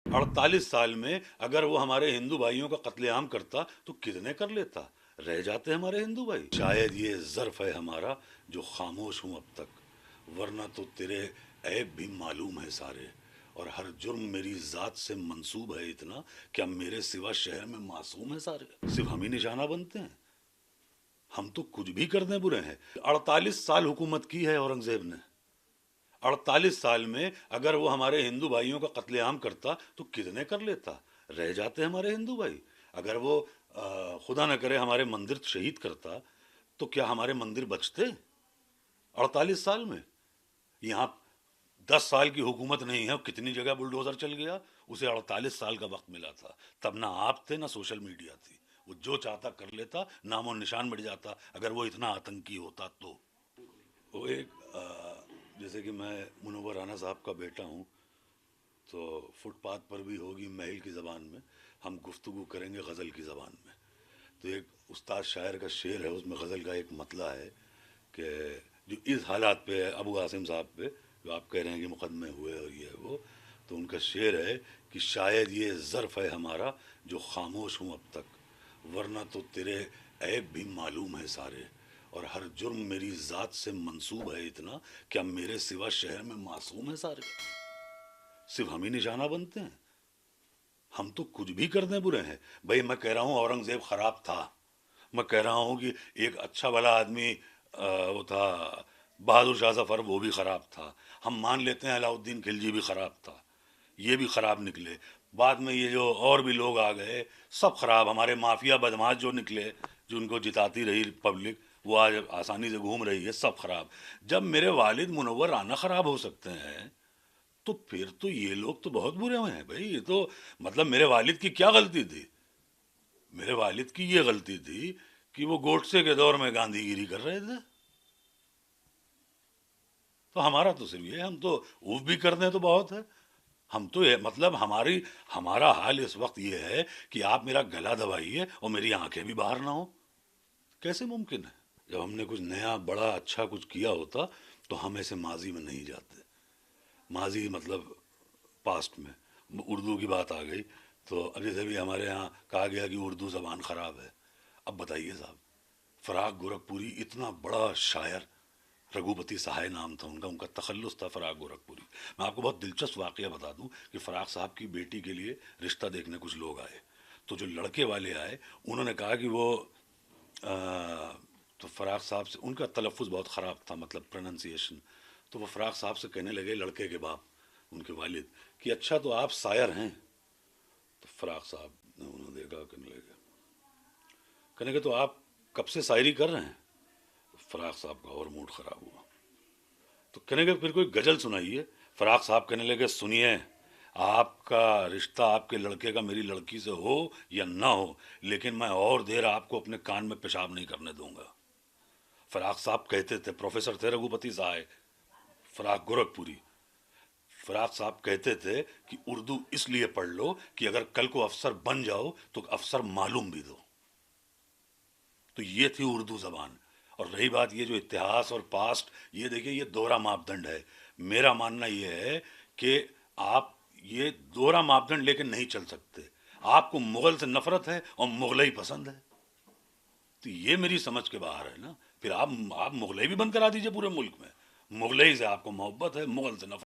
48 साल में अगर वो हमारे हिंदू भाइयों का कत्लेआम करता तो कितने कर लेता। रह जाते हमारे हिंदू भाई। शायद ये ज़र्फ है हमारा जो खामोश हूँ अब तक, वरना तो तेरे ऐब भी मालूम है सारे। और हर जुर्म मेरी ज़ात से मंसूब है इतना, क्या मेरे सिवा शहर में मासूम है सारे। सिर्फ हम ही निशाना बनते हैं, हम तो कुछ भी कर दें बुरे हैं। 48 साल हुकूमत की है औरंगजेब ने। 48 साल में अगर वो हमारे हिंदू भाइयों का कत्लेआम करता तो कितने कर लेता। रह जाते हमारे हिंदू भाई। अगर वो खुदा न करे हमारे मंदिर शहीद करता तो क्या हमारे मंदिर बचते 48 साल में। यहाँ 10 साल की हुकूमत नहीं है, कितनी जगह बुलडोजर चल गया। उसे 48 साल का वक्त मिला था, तब ना आप थे ना सोशल मीडिया थी। वो जो चाहता कर लेता, नामो निशान मिट जाता अगर वो इतना आतंकी होता तो। वो एक जैसे कि मैं मुनव्वर राना साहब का बेटा हूँ, तो फुटपाथ पर भी होगी महल की ज़बान में, हम गुफ्तगू करेंगे गज़ल की ज़बान में। तो एक उस्ताद शायर का शेर है, उसमें गज़ल का एक मतला है कि जो इस हालात पे है अबू आसिम साहब पे, जो आप कह रहे हैं कि मुकदमे हुए और ये वो, तो उनका शेर है कि शायद ये ज़र्फ़ है हमारा जो खामोश हूँ अब तक, वरना तो तेरे ऐब भी मालूम है सारे। और हर जुर्म मेरी ज़ात से मंसूब है इतना, क्या मेरे सिवा शहर में मासूम है सारे। सिर्फ हम ही निशाना बनते हैं, हम तो कुछ भी कर दें बुरे हैं। भाई मैं कह रहा हूँ औरंगज़ेब ख़राब था, मैं कह रहा हूँ कि एक अच्छा भला आदमी वो था बहादुर शाह जफ़र, वो भी ख़राब था। हम मान लेते हैं अलाउद्दीन खिलजी भी ख़राब था, ये भी ख़राब निकले। बाद में ये जो और भी लोग आ गए सब ख़राब। हमारे माफिया बदमाश जो निकले, जो उनको जिताती रही पब्लिक, वो आज आसानी से घूम रही है, सब ख़राब। जब मेरे वालिद मुनव्वर राना ख़राब हो सकते हैं तो फिर तो ये लोग तो बहुत बुरे हुए हैं भाई। ये तो मतलब मेरे वालिद की क्या गलती थी। मेरे वालिद की ये गलती थी कि वो गोडसे के दौर में गांधीगिरी कर रहे थे। तो हमारा तो सिर्फ ये, हम तो ऊफ भी कर दें तो बहुत है। हम तो ये मतलब हमारा हाल इस वक्त ये है कि आप मेरा गला दबाइए और मेरी आंखें भी बाहर ना हो। कैसे मुमकिन है। जब हमने कुछ नया बड़ा अच्छा कुछ किया होता तो हम ऐसे माजी में नहीं जाते। माजी मतलब पास्ट में उर्दू की बात आ गई तो अब जैसे भी हमारे यहाँ कहा गया कि उर्दू ज़बान ख़राब है। अब बताइए साहब, फ़राग गोरखपुरी इतना बड़ा शायर, रघुपति सहाय नाम था उनका, उनका तखल्लुस था फ़राग गोरखपुरी। मैं आपको बहुत दिलचस्प वाक़या बता दूं कि फ़राग साहब की बेटी के लिए रिश्ता देखने कुछ लोग आए। तो जो लड़के वाले आए उन्होंने कहा कि वो तो फ़राग साहब से उनका तलफ़ुज़ बहुत ख़राब था, मतलब प्रोनंसिएशन। तो वो फ़राग साहब से कहने लगे, लड़के के बाप उनके वालिद, कि अच्छा तो आप शायर हैं। तो फ़राग साहब ने उन्होंने देखा, कहने लगे तो आप कब से शायरी कर रहे हैं। फ़राग साहब का और मूड ख़राब हुआ। तो कहने लगे फिर कोई गज़ल सुनाइए। फ़राग साहब कहने लगे, सुनिए, आपका रिश्ता आपके लड़के का मेरी लड़की से हो या ना हो, लेकिन मैं और देर आपको अपने कान में पेशाब नहीं करने दूंगा। फ़राग साहब कहते थे, प्रोफेसर थे रघुपति साहब, फ़राग गोरखपुरी। फ़राग साहब कहते थे कि उर्दू इसलिए पढ़ लो कि अगर कल को अफसर बन जाओ तो अफसर मालूम भी दो। तो ये थी उर्दू ज़बान। और रही बात ये जो इतिहास और पास्ट, ये देखिए ये दोहरा मापदंड है। मेरा मानना ये है कि आप ये दोहरा मापदंड लेके नहीं चल सकते। आपको मुग़ल से नफ़रत है और मुग़लई पसंद है, तो ये मेरी समझ के बाहर है ना। फिर आप मुग़लई भी बंद करा दीजिए पूरे मुल्क में। मुग़लई से आपको मोहब्बत है, मुग़ल से नफ़रत।